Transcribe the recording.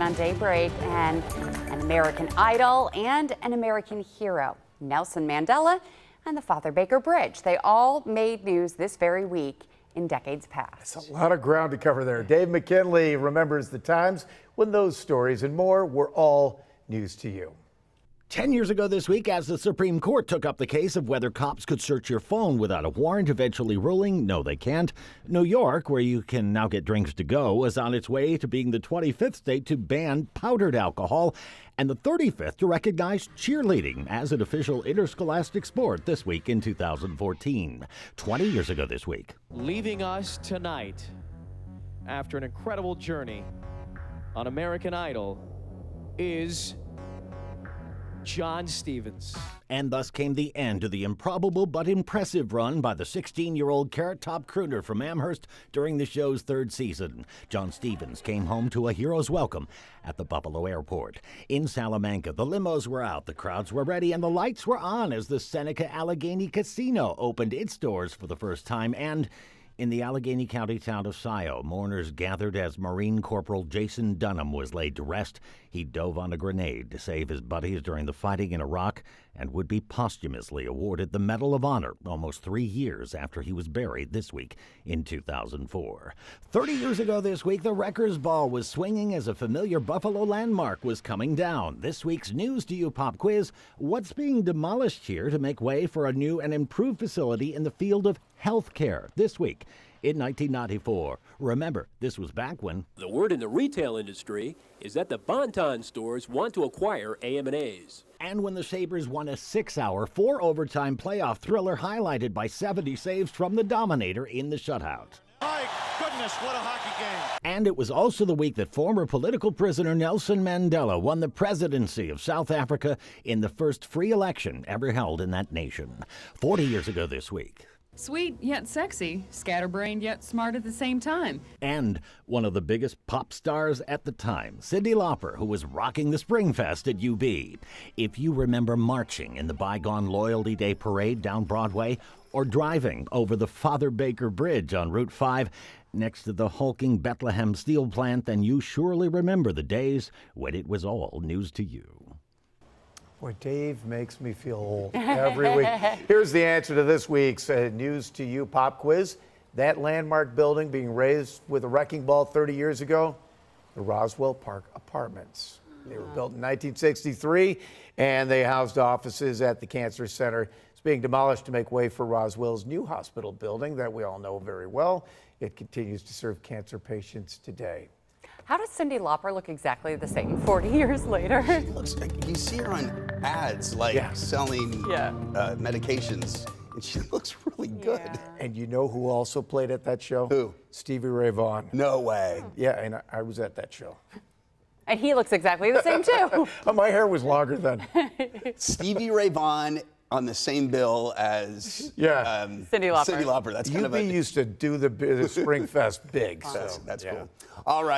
On Daybreak, and an American Idol and an American hero, Nelson Mandela and the Father Baker Bridge. They all made news this very week in decades past. It's a lot of ground to cover there. Dave McKinley remembers the times when those stories and more were all news to you. 10 years ago this week, as the Supreme Court took up the case of whether cops could search your phone without a warrant, eventually ruling, no, they can't. New York, where you can now get drinks to go, was on its way to being the 25th state to ban powdered alcohol and the 35th to recognize cheerleading as an official interscholastic sport this week in 2014. 20 years ago this week. Leaving us tonight after an incredible journey on American Idol is John Stevens. And thus came the end to the improbable but impressive run by the 16-year-old Carrot Top crooner from Amherst during the show's third season. John Stevens came home to a hero's welcome at the Buffalo Airport. In Salamanca, the limos were out, the crowds were ready, and the lights were on as the Seneca Allegheny Casino opened its doors for the first time. And in the Allegheny County town of Scio, mourners gathered as Marine Corporal Jason Dunham was laid to rest. He dove on a grenade to save his buddies during the fighting in Iraq and would be posthumously awarded the Medal of Honor almost 3 years after he was buried this week in 2004. 30 years ago this week, the Wreckers Ball was swinging as a familiar Buffalo landmark was coming down. This week's News to You pop quiz: what's being demolished here to make way for a new and improved facility in the field of health care this week in 1994? Remember, this was back when the word in the retail industry is that the Bon-Ton stores want to acquire AM&A's. And when the Sabres won a 6-hour, 4-overtime playoff thriller highlighted by 70 saves from the Dominator in the shutout. My goodness, what a hockey game. And it was also the week that former political prisoner Nelson Mandela won the presidency of South Africa in the first free election ever held in that nation. 40 years ago this week. Sweet yet sexy, scatterbrained yet smart at the same time. And one of the biggest pop stars at the time, Cyndi Lauper, who was rocking the Springfest at UB. If you remember marching in the bygone Loyalty Day parade down Broadway, or driving over the Father Baker Bridge on Route 5 next to the hulking Bethlehem steel plant, then you surely remember the days when it was all news to you. Boy, Dave makes me feel old every week. Here's the answer to this week's News to You pop quiz. That landmark building being razed with a wrecking ball 30 years ago, the Roswell Park Apartments. They were built in 1963, and they housed offices at the Cancer Center. It's being demolished to make way for Roswell's new hospital building that we all know very well. It continues to serve cancer patients today. How does Cyndi Lauper look exactly the same 40 years later? She looks like you see her on ads like selling medications, and she looks really good. Yeah. And you know who also played at that show? Who? Stevie Ray Vaughan. No way. Yeah, and I was at that show. And he looks exactly the same too. My hair was longer then. Stevie Ray Vaughan on the same bill as Cyndi Lauper. Cyndi Lauper. That's kind of UB used to do the Springfest big. That's cool. All right.